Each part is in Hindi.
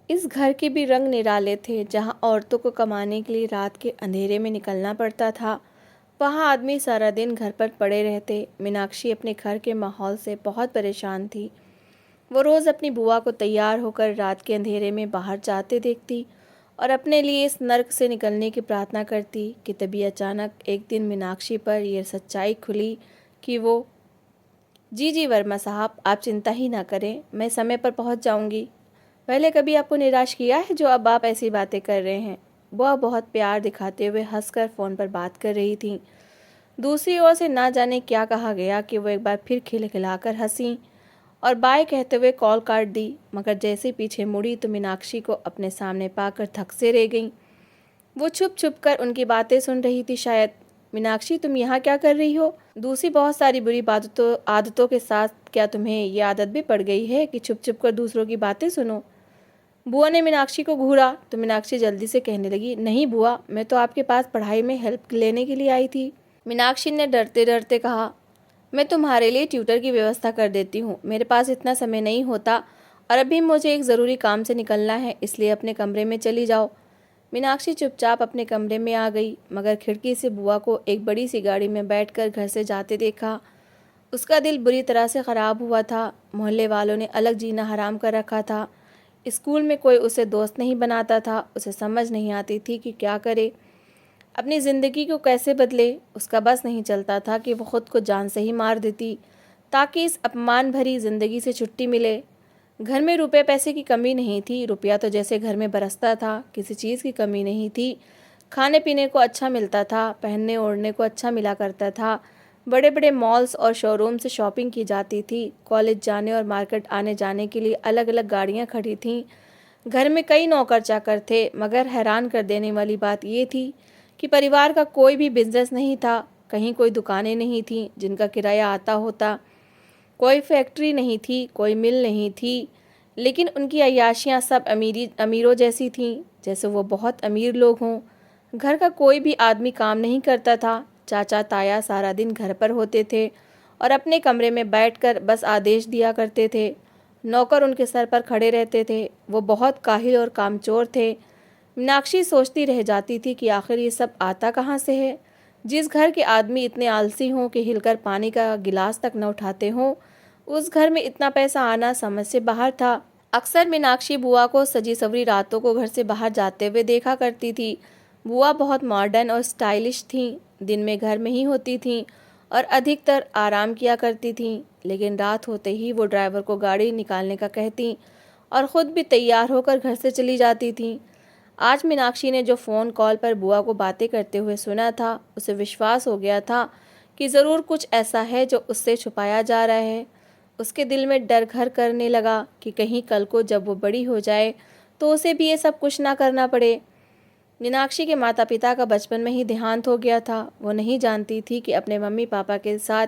इस घर के भी रंग निराले थे। जहाँ औरतों को कमाने के लिए रात के अंधेरे में निकलना पड़ता था, वहाँ आदमी सारा दिन घर पर पड़े रहते। मीनाक्षी अपने घर के माहौल से बहुत परेशान थी। वो रोज़ अपनी बुआ को तैयार होकर रात के अंधेरे में बाहर जाते देखती और अपने लिए इस नर्क से निकलने की प्रार्थना करती कि तभी अचानक एक दिन मीनाक्षी पर यह सच्चाई खुली कि वो जी जी वर्मा साहब, आप चिंता ही ना करें, मैं समय पर पहुंच जाऊंगी। पहले कभी आपको निराश किया है जो अब आप ऐसी बातें कर रहे हैं? बुआ बहुत प्यार दिखाते हुए हंसकर फ़ोन पर बात कर रही थी। दूसरी ओर से ना जाने क्या कहा गया कि वो एक बार फिर खिलखिलाकर हंसी और बाय कहते हुए कॉल काट दी। मगर जैसे पीछे मुड़ी तो मीनाक्षी को अपने सामने पाकर थक से रह गई। वो छुप छुप कर उनकी बातें सुन रही थी शायद। मीनाक्षी, तुम यहाँ क्या कर रही हो? दूसरी बहुत सारी बुरी आदतों के साथ क्या तुम्हें ये आदत भी पड़ गई है कि छुप छुप कर दूसरों की बातें सुनो? बुआ ने मीनाक्षी को घूरा तो मीनाक्षी जल्दी से कहने लगी, नहीं बुआ, मैं तो आपके पास पढ़ाई में हेल्प लेने के लिए आई थी। मीनाक्षी ने डरते डरते कहा, मैं तुम्हारे लिए ट्यूटर की व्यवस्था कर देती हूँ। मेरे पास इतना समय नहीं होता और अभी मुझे एक ज़रूरी काम से निकलना है, इसलिए अपने कमरे में चली जाओ। मीनाक्षी चुपचाप अपने कमरे में आ गई, मगर खिड़की से बुआ को एक बड़ी सी गाड़ी में बैठकर घर से जाते देखा। उसका दिल बुरी तरह से ख़राब हुआ था। मोहल्ले वालों ने अलग जीना हराम कर रखा था। स्कूल में कोई उसे दोस्त नहीं बनाता था। उसे समझ नहीं आती थी कि क्या करे, अपनी ज़िंदगी को कैसे बदले। उसका बस नहीं चलता था कि वो खुद को जान से ही मार देती ताकि इस अपमान भरी ज़िंदगी से छुट्टी मिले। घर में रुपए पैसे की कमी नहीं थी। रुपया तो जैसे घर में बरसता था, किसी चीज़ की कमी नहीं थी। खाने पीने को अच्छा मिलता था, पहनने ओढ़ने को अच्छा मिला करता था। बड़े बड़े मॉल्स और शोरूम से शॉपिंग की जाती थी। कॉलेज जाने और मार्केट आने जाने के लिए अलग अलग गाड़ियाँ खड़ी थीं। घर में कई नौकर चाकर थे, मगर हैरान कर देने वाली बात ये थी कि परिवार का कोई भी बिजनेस नहीं था। कहीं कोई दुकानें नहीं थीं जिनका किराया आता होता, कोई फैक्ट्री नहीं थी, कोई मिल नहीं थी। लेकिन उनकी अय्याशियाँ सब अमीरों जैसी थीं, जैसे वो बहुत अमीर लोग हों। घर का कोई भी आदमी काम नहीं करता था। चाचा ताया सारा दिन घर पर होते थे और अपने कमरे में बैठकर बस आदेश दिया करते थे। नौकर उनके सर पर खड़े रहते थे। वो बहुत काहिल और कामचोर थे। मीनाक्षी सोचती रह जाती थी कि आखिर ये सब आता कहाँ से है। जिस घर के आदमी इतने आलसी हों कि हिलकर पानी का गिलास तक न उठाते हों, उस घर में इतना पैसा आना समझ से बाहर था। अक्सर मीनाक्षी बुआ को सजी सवरी रातों को घर से बाहर जाते हुए देखा करती थी। बुआ बहुत मॉडर्न और स्टाइलिश थीं। दिन में घर में ही होती थीं और अधिकतर आराम किया करती थीं, लेकिन रात होते ही वो ड्राइवर को गाड़ी निकालने का कहती और ख़ुद भी तैयार होकर घर से चली जाती थीं। आज मीनाक्षी ने जो फ़ोन कॉल पर बुआ को बातें करते हुए सुना था, उसे विश्वास हो गया था कि ज़रूर कुछ ऐसा है जो उससे छुपाया जा रहा है। उसके दिल में डर घर करने लगा कि कहीं कल को जब वो बड़ी हो जाए तो उसे भी ये सब कुछ ना करना पड़े। मीनाक्षी के माता पिता का बचपन में ही देहांत हो गया था। वो नहीं जानती थी कि अपने मम्मी पापा के साथ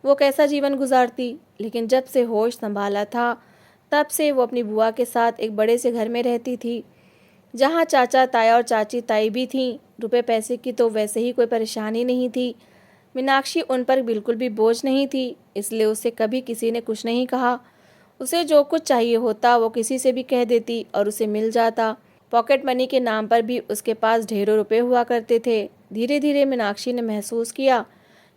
वो कैसा जीवन गुजारती, लेकिन जब से होश संभाला था तब से वो अपनी बुआ के साथ एक बड़े से घर में रहती थी, जहाँ चाचा ताया और चाची ताई भी थीं। रुपए पैसे की तो वैसे ही कोई परेशानी नहीं थी। मीनाक्षी उन पर बिल्कुल भी बोझ नहीं थी, इसलिए उसे कभी किसी ने कुछ नहीं कहा। उसे जो कुछ चाहिए होता वो किसी से भी कह देती और उसे मिल जाता। पॉकेट मनी के नाम पर भी उसके पास ढेरों रुपए हुआ करते थे। धीरे धीरे मीनाक्षी ने महसूस किया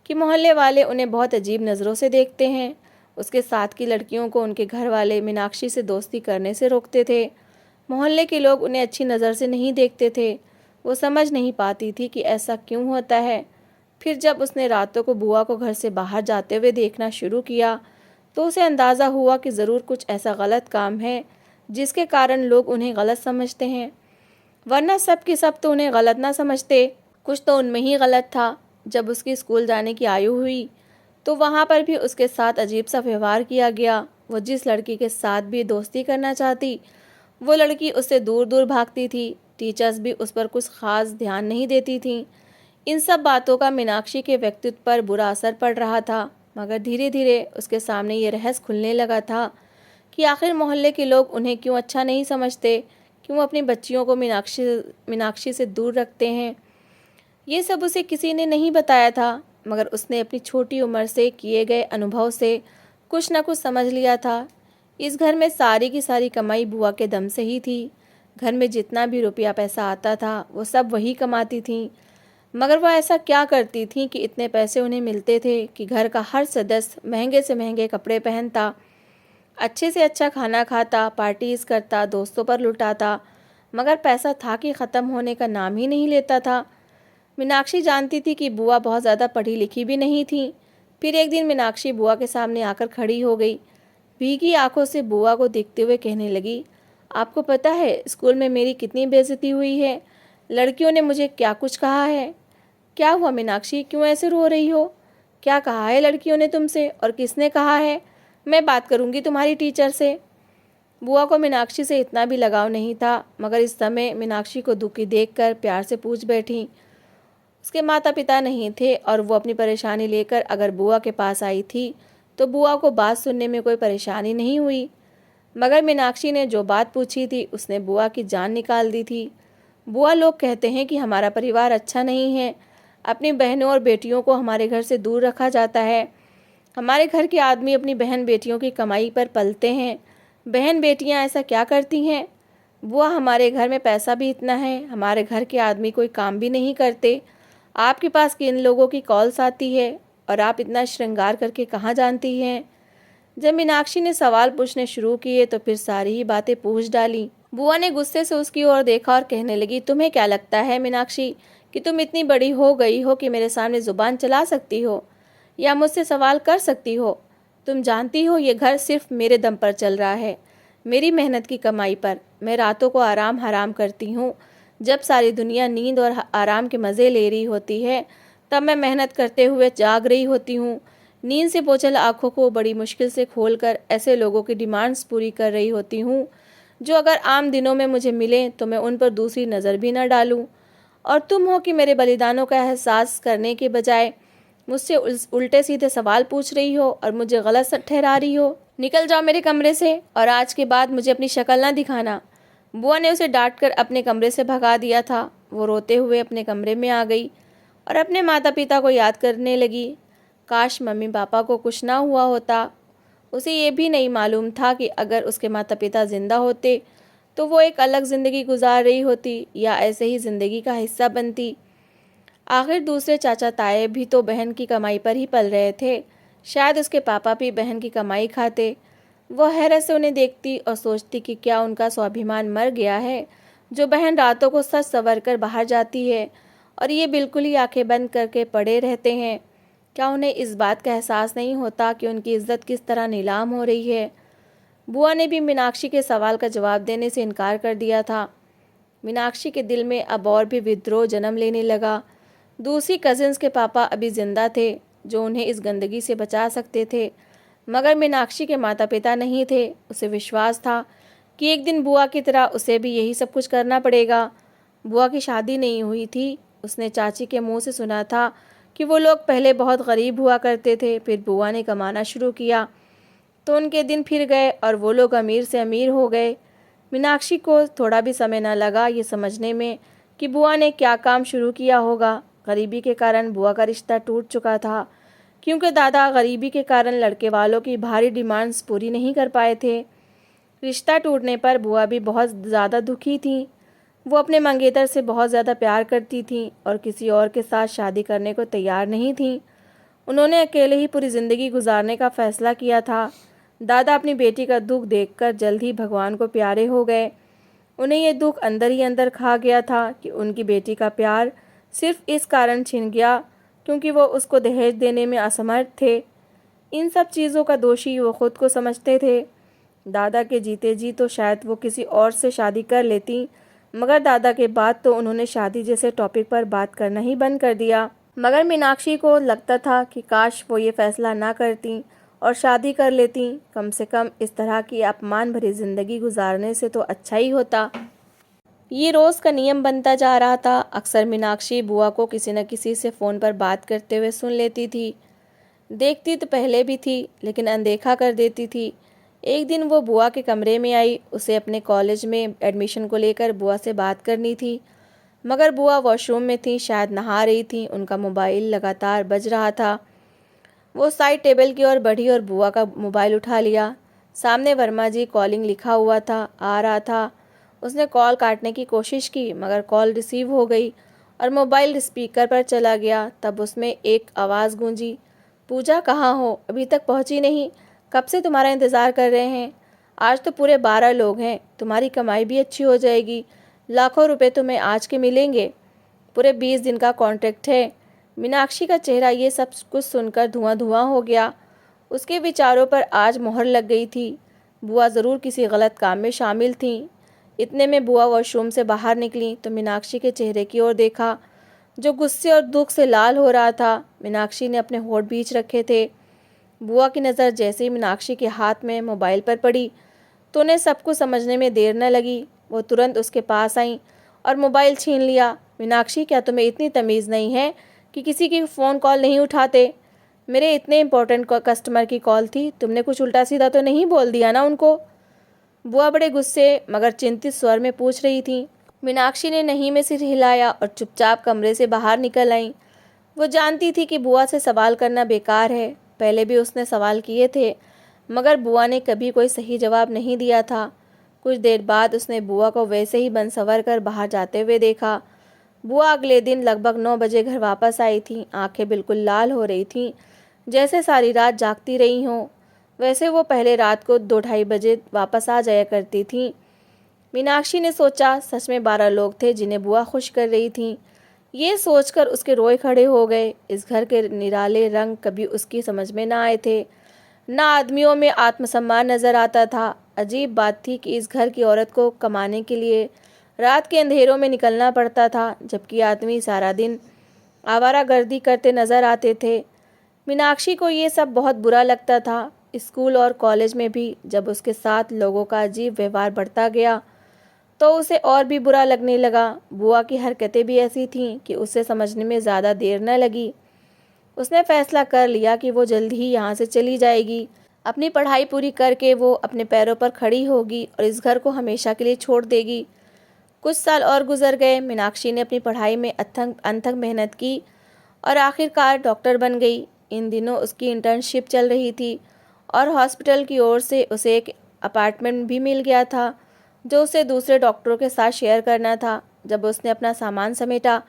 कि मोहल्ले वाले उन्हें बहुत अजीब नज़रों से देखते हैं। उसके साथ की लड़कियों को उनके घर वाले मीनाक्षी से दोस्ती करने से रोकते थे। मोहल्ले के लोग उन्हें अच्छी नज़र से नहीं देखते थे। वो समझ नहीं पाती थी कि ऐसा क्यों होता है। फिर जब उसने रातों को बुआ को घर से बाहर जाते हुए देखना शुरू किया तो उसे अंदाज़ा हुआ कि ज़रूर कुछ ऐसा गलत काम है जिसके कारण लोग उन्हें गलत समझते हैं, वरना सब के सब तो उन्हें गलत ना समझते। कुछ तो उनमें ही गलत था। जब उसकी स्कूल जाने की आयु हुई तो वहाँ पर भी उसके साथ अजीब सा व्यवहार किया गया। वो जिस लड़की के साथ भी दोस्ती करना चाहती, वो लड़की उससे दूर दूर भागती थी। टीचर्स भी उस पर कुछ खास ध्यान नहीं देती थीं। इन सब बातों का मीनाक्षी के व्यक्तित्व पर बुरा असर पड़ रहा था, मगर धीरे धीरे उसके सामने ये रहस्य खुलने लगा था कि आखिर मोहल्ले के लोग उन्हें क्यों अच्छा नहीं समझते, क्यों अपनी बच्चियों को मीनाक्षी से दूर रखते हैं। ये सब उसे किसी ने नहीं बताया था, मगर उसने अपनी छोटी उम्र से किए गए अनुभव से कुछ न कुछ समझ लिया था। इस घर में सारी की सारी कमाई बुआ के दम से ही थी। घर में जितना भी रुपया पैसा आता था वो सब वही कमाती थी। मगर वह ऐसा क्या करती थी कि इतने पैसे उन्हें मिलते थे कि घर का हर सदस्य महंगे से महंगे कपड़े पहनता, अच्छे से अच्छा खाना खाता, पार्टीज करता, दोस्तों पर लुटाता, मगर पैसा था कि ख़त्म होने का नाम ही नहीं लेता था। मीनाक्षी जानती थी कि बुआ बहुत ज़्यादा पढ़ी लिखी भी नहीं थी। फिर एक दिन मीनाक्षी बुआ के सामने आकर खड़ी हो गई। भीगी आंखों से बुआ को देखते हुए कहने लगी, आपको पता है स्कूल में मेरी कितनी बेइज्जती हुई है? लड़कियों ने मुझे क्या कुछ कहा है। क्या हुआ मीनाक्षी, क्यों ऐसे रो रही हो? क्या कहा है लड़कियों ने तुमसे और किसने कहा है? मैं बात करूंगी तुम्हारी टीचर से। बुआ को मीनाक्षी से इतना भी लगाव नहीं था, मगर इस समय मीनाक्षी को दुखी देखकर प्यार से पूछ बैठी। उसके माता पिता नहीं थे और वो अपनी परेशानी लेकर अगर बुआ के पास आई थी तो बुआ को बात सुनने में कोई परेशानी नहीं हुई। मगर मीनाक्षी ने जो बात पूछी थी उसने बुआ की जान निकाल दी थी। बुआ, लोग कहते हैं कि हमारा परिवार अच्छा नहीं है, अपनी बहनों और बेटियों को हमारे घर से दूर रखा जाता है। हमारे घर के आदमी अपनी बहन बेटियों की कमाई पर पलते हैं। बहन बेटियां ऐसा क्या करती हैं? बुआ, हमारे घर में पैसा भी इतना है, हमारे घर के आदमी कोई काम भी नहीं करते। आपके पास किन लोगों की कॉल्स आती है और आप इतना श्रृंगार करके कहाँ जानती हैं? जब मीनाक्षी ने सवाल पूछने शुरू किए तो फिर सारी ही बातें पूछ डाली। बुआ ने गुस्से से उसकी ओर देखा और कहने लगी, तुम्हें क्या लगता है मीनाक्षी कि तुम इतनी बड़ी हो गई हो कि मेरे सामने जुबान चला सकती हो या मुझसे सवाल कर सकती हो? तुम जानती हो ये घर सिर्फ मेरे दम पर चल रहा है, मेरी मेहनत की कमाई पर। मैं रातों को आराम हराम करती हूँ। जब सारी दुनिया नींद और आराम के मज़े ले रही होती है तब मैं मेहनत करते हुए जाग रही होती हूँ। नींद से बोझल आँखों को बड़ी मुश्किल से खोलकर ऐसे लोगों की डिमांड्स पूरी कर रही होती हूँ जो अगर आम दिनों में मुझे मिलें तो मैं उन पर दूसरी नज़र भी न डालूं। और तुम हो कि मेरे बलिदानों का एहसास करने के बजाय मुझसे उल्टे सीधे सवाल पूछ रही हो और मुझे गलत ठहरा रही हो। निकल जाओ मेरे कमरे से और आज के बाद मुझे अपनी शक्ल ना दिखाना। बुआ ने उसे डांटकर अपने कमरे से भगा दिया था। वो रोते हुए अपने कमरे में आ गई और अपने माता पिता को याद करने लगी। काश मम्मी पापा को कुछ ना हुआ होता। उसे ये भी नहीं मालूम था कि अगर उसके माता पिता जिंदा होते तो वो एक अलग ज़िंदगी गुजार रही होती या ऐसे ही ज़िंदगी का हिस्सा बनती। आखिर दूसरे चाचा ताए भी तो बहन की कमाई पर ही पल रहे थे। शायद उसके पापा भी बहन की कमाई खाते। वह हैरत से उन्हें देखती और सोचती कि क्या उनका स्वाभिमान मर गया है जो बहन रातों को सच संवर कर बाहर जाती है और ये बिल्कुल ही आंखें बंद करके पड़े रहते हैं। क्या उन्हें इस बात का एहसास नहीं होता कि उनकी इज्जत किस तरह नीलाम हो रही है? बुआ ने भी मीनाक्षी के सवाल का जवाब देने से इनकार कर दिया था। मीनाक्षी के दिल में अब और भी विद्रोह जन्म लेने लगा। दूसरी कजिन्स के पापा अभी जिंदा थे जो उन्हें इस गंदगी से बचा सकते थे, मगर मीनाक्षी के माता पिता नहीं थे। उसे विश्वास था कि एक दिन बुआ की तरह उसे भी यही सब कुछ करना पड़ेगा। बुआ की शादी नहीं हुई थी। उसने चाची के मुंह से सुना था कि वो लोग पहले बहुत गरीब हुआ करते थे, फिर बुआ ने कमाना शुरू किया तो उनके दिन फिर गए और वो लोग अमीर से अमीर हो गए। मीनाक्षी को थोड़ा भी समय न लगा ये समझने में कि बुआ ने क्या काम शुरू किया होगा। गरीबी के कारण बुआ का रिश्ता टूट चुका था क्योंकि दादा गरीबी के कारण लड़के वालों की भारी डिमांड्स पूरी नहीं कर पाए थे। रिश्ता टूटने पर बुआ भी बहुत ज़्यादा दुखी थी। वो अपने मंगेतर से बहुत ज़्यादा प्यार करती थी और किसी और के साथ शादी करने को तैयार नहीं थी। उन्होंने अकेले ही पूरी ज़िंदगी गुजारने का फ़ैसला किया था। दादा अपनी बेटी का दुख देखकर जल्द ही भगवान को प्यारे हो गए। उन्हें ये दुख अंदर ही अंदर खा गया था कि उनकी बेटी का प्यार सिर्फ इस कारण छिन गया क्योंकि वो उसको दहेज देने में असमर्थ थे। इन सब चीज़ों का दोषी वो खुद को समझते थे। दादा के जीते जी तो शायद वो किसी और से शादी कर लेती, मगर दादा के बाद तो उन्होंने शादी जैसे टॉपिक पर बात करना ही बंद कर दिया। मगर मीनाक्षी को लगता था कि काश वो ये फैसला ना करती और शादी कर लेती। कम से कम इस तरह की अपमान भरी ज़िंदगी गुजारने से तो अच्छा ही होता। ये रोज़ का नियम बनता जा रहा था। अक्सर मीनाक्षी बुआ को किसी न किसी से फ़ोन पर बात करते हुए सुन लेती थी। देखती तो पहले भी थी लेकिन अनदेखा कर देती थी। एक दिन वो बुआ के कमरे में आई। उसे अपने कॉलेज में एडमिशन को लेकर बुआ से बात करनी थी, मगर बुआ वॉशरूम में थी, शायद नहा रही थी। उनका मोबाइल लगातार बज रहा था। वो साइड टेबल की ओर बढ़ी और बुआ का मोबाइल उठा लिया। सामने वर्मा जी कॉलिंग लिखा हुआ था, आ रहा था। उसने कॉल काटने की कोशिश की मगर कॉल रिसीव हो गई और मोबाइल स्पीकर पर चला गया। तब उसमें एक आवाज़ गूंजी, पूजा कहाँ हो, अभी तक पहुंची नहीं? कब से तुम्हारा इंतज़ार कर रहे हैं। आज तो पूरे 12 लोग हैं, तुम्हारी कमाई भी अच्छी हो जाएगी। लाखों रुपए तुम्हें आज के मिलेंगे। पूरे 20 दिन का कॉन्ट्रैक्ट है। मीनाक्षी का चेहरा ये सब कुछ सुनकर धुआं धुआं हो गया। उसके विचारों पर आज मोहर लग गई थी। बुआ ज़रूर किसी गलत काम में शामिल थीं। इतने में बुआ वॉशरूम से बाहर निकली तो मीनाक्षी के चेहरे की ओर देखा, जो गुस्से और दुख से लाल हो रहा था। मीनाक्षी ने अपने होंठ बींच रखे थे। बुआ की नज़र जैसे ही मीनाक्षी के हाथ में मोबाइल पर पड़ी तो उन्हें सब कुछ समझने में देर न लगी। वो तुरंत उसके पास आई और मोबाइल छीन लिया। मीनाक्षी, क्या तुम्हें इतनी तमीज़ नहीं है कि किसी की फ़ोन कॉल नहीं उठाते? मेरे इतने इम्पोर्टेंट कस्टमर की कॉल थी, तुमने कुछ उल्टा सीधा तो नहीं बोल दिया ना उनको? बुआ बड़े गुस्से मगर चिंतित स्वर में पूछ रही थी। मीनाक्षी ने नहीं में सिर हिलाया और चुपचाप कमरे से बाहर निकल आई। वो जानती थी कि बुआ से सवाल करना बेकार है। पहले भी उसने सवाल किए थे मगर बुआ ने कभी कोई सही जवाब नहीं दिया था। कुछ देर बाद उसने बुआ को वैसे ही बन-सवर कर बाहर जाते हुए देखा। बुआ अगले दिन लगभग 9 बजे घर वापस आई थी। आंखें बिल्कुल लाल हो रही थीं, जैसे सारी रात जागती रही हों। वैसे वो पहले रात को 2-2:30 बजे वापस आ जाया करती थीं। मीनाक्षी ने सोचा, सच में 12 लोग थे जिन्हें बुआ खुश कर रही थीं। ये सोचकर उसके रोए खड़े हो गए। इस घर के निराले रंग कभी उसकी समझ में ना आए थे। ना आदमियों में आत्मसम्मान नजर आता था। अजीब बात थी कि इस घर की औरत को कमाने के लिए रात के अंधेरों में निकलना पड़ता था, जबकि आदमी सारा दिन आवारागर्दी करते नजर आते थे। मीनाक्षी को ये सब बहुत बुरा लगता था। स्कूल और कॉलेज में भी जब उसके साथ लोगों का अजीब व्यवहार बढ़ता गया तो उसे और भी बुरा लगने लगा। बुआ की हरकतें भी ऐसी थीं कि उसे समझने में ज़्यादा देर न लगी। उसने फैसला कर लिया कि वो जल्द ही यहाँ से चली जाएगी। अपनी पढ़ाई पूरी करके वो अपने पैरों पर खड़ी होगी और इस घर को हमेशा के लिए छोड़ देगी। कुछ साल और गुजर गए। मीनाक्षी ने अपनी पढ़ाई में अथक मेहनत की और आखिरकार डॉक्टर बन गई। इन दिनों उसकी इंटर्नशिप चल रही थी और हॉस्पिटल की ओर से उसे एक अपार्टमेंट भी मिल गया था जो उसे दूसरे डॉक्टरों के साथ शेयर करना था। जब उसने अपना सामान समेटा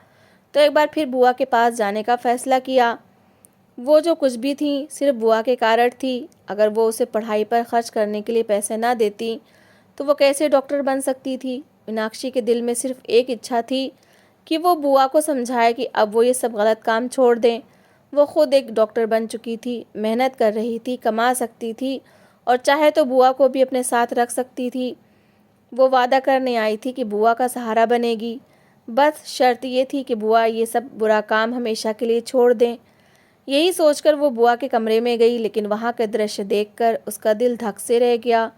तो एक बार फिर बुआ के पास जाने का फैसला किया। वो जो कुछ भी थी सिर्फ बुआ के कारण थी। अगर वो उसे पढ़ाई पर खर्च करने के लिए पैसे ना देती तो वो कैसे डॉक्टर बन सकती थी। मीनाक्षी के दिल में सिर्फ एक इच्छा थी कि वो बुआ को समझाए कि अब वो ये सब गलत काम छोड़ दें। वो खुद एक डॉक्टर बन चुकी थी, मेहनत कर रही थी, कमा सकती थी और चाहे तो बुआ को भी अपने साथ रख सकती थी। वो वादा करने आई थी कि बुआ का सहारा बनेगी। बस शर्त ये थी कि बुआ ये सब बुरा काम हमेशा के लिए छोड़ दें। यही सोचकर वो बुआ के कमरे में गई, लेकिन वहाँ का दृश्य देखकर उसका दिल धक से रह गया।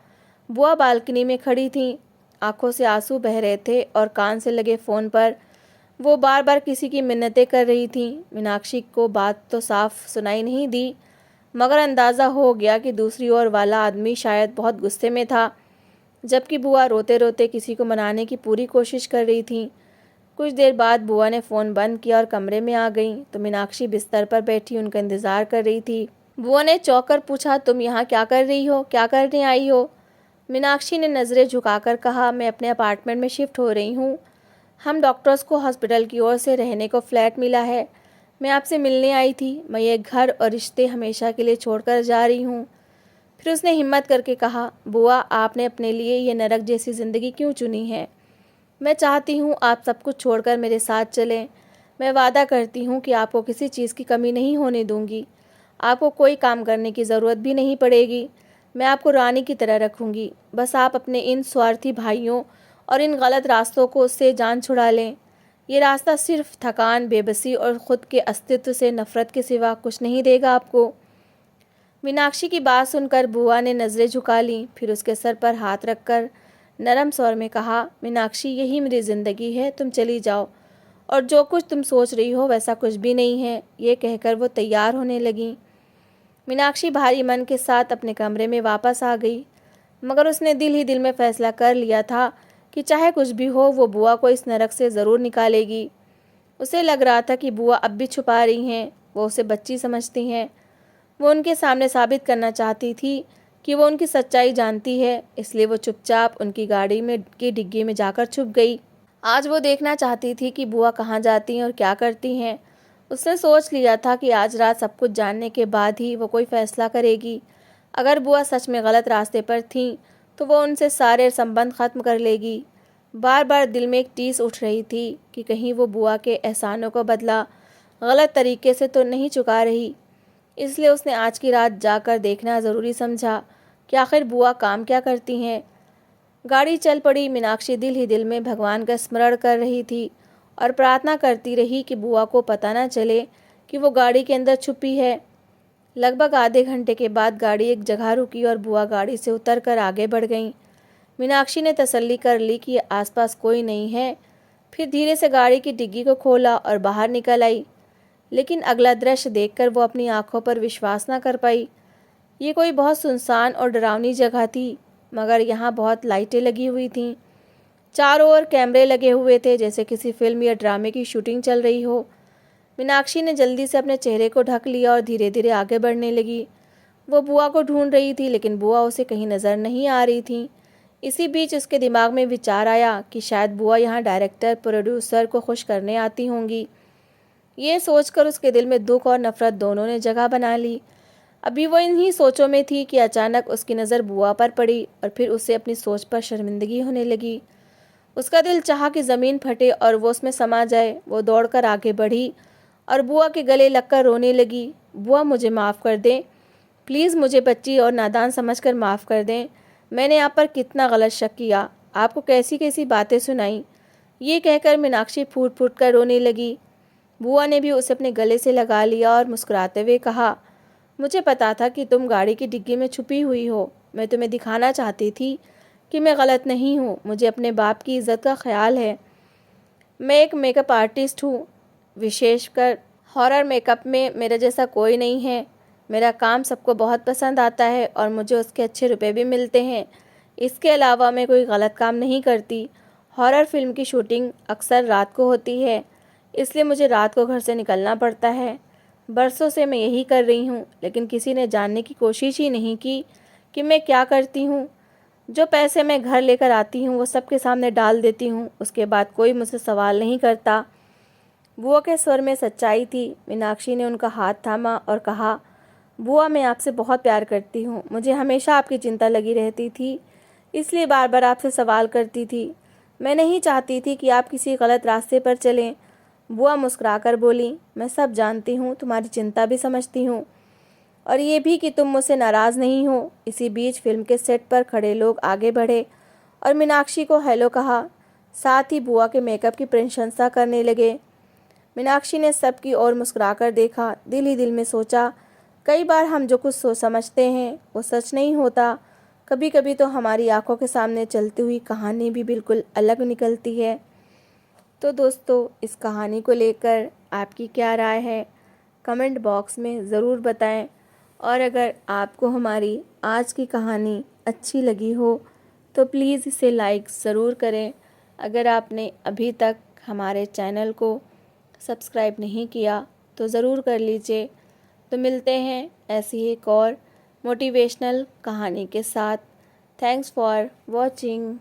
बुआ बालकनी में खड़ी थीं, आंखों से आंसू बह रहे थे और कान से लगे फ़ोन पर वो बार बार किसी की मिन्नतें कर रही थीं। मीनाक्षी को बात तो साफ सुनाई नहीं दी मगर अंदाज़ा हो गया कि दूसरी ओर वाला आदमी शायद बहुत गुस्से में था, जबकि बुआ रोते रोते किसी को मनाने की पूरी कोशिश कर रही थी। कुछ देर बाद बुआ ने फ़ोन बंद किया और कमरे में आ गई तो मीनाक्षी बिस्तर पर बैठी उनका इंतज़ार कर रही थी। बुआ ने चौंक कर पूछा, तुम यहाँ क्या कर रही हो, क्या करने आई हो? मीनाक्षी ने नज़रें झुकाकर कहा, मैं अपने अपार्टमेंट में शिफ्ट हो रही हूँ। हम डॉक्टर्स को हॉस्पिटल की ओर से रहने को फ्लैट मिला है। मैं आपसे मिलने आई थी। मैं ये घर और रिश्ते हमेशा के लिए छोड़कर जा रही हूँ। फिर उसने हिम्मत करके कहा, बुआ आपने अपने लिए ये नरक जैसी ज़िंदगी क्यों चुनी है? मैं चाहती हूँ आप सब कुछ छोड़कर मेरे साथ चलें। मैं वादा करती हूँ कि आपको किसी चीज़ की कमी नहीं होने दूँगी। आपको कोई काम करने की ज़रूरत भी नहीं पड़ेगी। मैं आपको रानी की तरह रखूँगी। बस आप अपने इन स्वार्थी भाइयों और इन गलत रास्तों को से जान छुड़ा लें। ये रास्ता सिर्फ थकान, बेबसी और ख़ुद के अस्तित्व से नफ़रत के सिवा कुछ नहीं देगा आपको। मीनाक्षी की बात सुनकर बुआ ने नज़रें झुका लीं, फिर उसके सर पर हाथ रखकर नरम स्वर में कहा, मीनाक्षी यही मेरी ज़िंदगी है, तुम चली जाओ और जो कुछ तुम सोच रही हो वैसा कुछ भी नहीं है। ये कहकर वो तैयार होने लगीं। मीनाक्षी भारी मन के साथ अपने कमरे में वापस आ गई, मगर उसने दिल ही दिल में फैसला कर लिया था कि चाहे कुछ भी हो वो बुआ को इस नरक से ज़रूर निकालेगी। उसे लग रहा था कि बुआ अब भी छुपा रही हैं, वो उसे बच्ची समझती हैं। वो उनके सामने साबित करना चाहती थी कि वो उनकी सच्चाई जानती है, इसलिए वो चुपचाप उनकी गाड़ी में की डिग्गी में जाकर छुप गई। आज वो देखना चाहती थी कि बुआ कहाँ जाती हैं और क्या करती हैं। उसने सोच लिया था कि आज रात सब कुछ जानने के बाद ही वो कोई फ़ैसला करेगी। अगर बुआ सच में गलत रास्ते पर थीं तो वो उनसे सारे संबंध ख़त्म कर लेगी। बार बार दिल में एक टीस उठ रही थी कि कहीं वो बुआ के एहसानों का बदला गलत तरीके से तो नहीं चुका रही। इसलिए उसने आज की रात जाकर देखना ज़रूरी समझा कि आखिर बुआ काम क्या करती हैं। गाड़ी चल पड़ी। मीनाक्षी दिल ही दिल में भगवान का स्मरण कर रही थी और प्रार्थना करती रही कि बुआ को पता न चले कि वो गाड़ी के अंदर छुपी है। लगभग आधे घंटे के बाद गाड़ी एक जगह रुकी और बुआ गाड़ी से उतरकर आगे बढ़ गईं। मीनाक्षी ने तसल्ली कर ली कि आसपास कोई नहीं है। फिर धीरे से गाड़ी की डिग्गी को खोला और बाहर निकल आई। लेकिन अगला दृश्य देखकर वो अपनी आंखों पर विश्वास न कर पाई। ये कोई बहुत सुनसान और डरावनी जगह थी, मगर यहाँ बहुत लाइटें लगी हुई थीं। चारों ओर कैमरे लगे हुए थे, जैसे किसी फिल्म या ड्रामे की शूटिंग चल रही हो। मीनाक्षी ने जल्दी से अपने चेहरे को ढक लिया और धीरे धीरे आगे बढ़ने लगी। वो बुआ को ढूंढ रही थी, लेकिन बुआ उसे कहीं नज़र नहीं आ रही थी। इसी बीच उसके दिमाग में विचार आया कि शायद बुआ यहाँ डायरेक्टर प्रोड्यूसर को खुश करने आती होंगी। ये सोचकर उसके दिल में दुख और नफरत दोनों ने जगह बना ली। अभी वो इन्हीं सोचों में थी कि अचानक उसकी नज़र बुआ पर पड़ी और फिर उसे अपनी सोच पर शर्मिंदगी होने लगी। उसका दिल चाहा कि ज़मीन फटे और वो उसमें समा जाए। वो दौड़कर आगे बढ़ी और बुआ के गले लगकर रोने लगी। बुआ, मुझे माफ़ कर दें, प्लीज़ मुझे बच्ची और नादान समझकर माफ़ कर दें। मैंने आप पर कितना गलत शक किया, आपको कैसी कैसी बातें सुनाई। ये कहकर मीनाक्षी फूट फूट कर रोने लगी। बुआ ने भी उसे अपने गले से लगा लिया और मुस्कुराते हुए कहा, मुझे पता था कि तुम गाड़ी की डिग्गी में छुपी हुई हो। मैं तुम्हें दिखाना चाहती थी कि मैं गलत नहीं हूँ। मुझे अपने बाप की इज़्ज़त का ख्याल है। मैं एक मेकअप आर्टिस्ट हूँ, विशेषकर हॉरर मेकअप में मेरे जैसा कोई नहीं है। मेरा काम सबको बहुत पसंद आता है और मुझे उसके अच्छे रुपए भी मिलते हैं। इसके अलावा मैं कोई गलत काम नहीं करती। हॉरर फिल्म की शूटिंग अक्सर रात को होती है, इसलिए मुझे रात को घर से निकलना पड़ता है। बरसों से मैं यही कर रही हूँ, लेकिन किसी ने जानने की कोशिश ही नहीं की कि मैं क्या करती हूँ। जो पैसे मैं घर लेकर आती हूँ वो सबके सामने डाल देती हूँ, उसके बाद कोई मुझसे सवाल नहीं करता। बुआ के स्वर में सच्चाई थी। मीनाक्षी ने उनका हाथ थामा और कहा, बुआ, मैं आपसे बहुत प्यार करती हूँ। मुझे हमेशा आपकी चिंता लगी रहती थी, इसलिए बार बार आपसे सवाल करती थी। मैं नहीं चाहती थी कि आप किसी गलत रास्ते पर चलें। बुआ मुस्कुराकर बोली, मैं सब जानती हूँ, तुम्हारी चिंता भी समझती हूँ, और ये भी कि तुम मुझसे नाराज़ नहीं हो। इसी बीच फिल्म के सेट पर खड़े लोग आगे बढ़े और मीनाक्षी को हेलो कहा। साथ ही बुआ के मेकअप की प्रशंसा करने लगे। मीनाक्षी ने सबकी ओर मुस्कुराकर देखा। दिल ही दिल में सोचा, कई बार हम जो कुछ सोच समझते हैं वो सच नहीं होता। कभी कभी तो हमारी आंखों के सामने चलती हुई कहानी भी बिल्कुल अलग निकलती है। तो दोस्तों, इस कहानी को लेकर आपकी क्या राय है, कमेंट बॉक्स में ज़रूर बताएं। और अगर आपको हमारी आज की कहानी अच्छी लगी हो तो प्लीज़ इसे लाइक ज़रूर करें। अगर आपने अभी तक हमारे चैनल को सब्सक्राइब नहीं किया तो ज़रूर कर लीजिए। तो मिलते हैं ऐसी एक और मोटिवेशनल कहानी के साथ। Thanks for watching.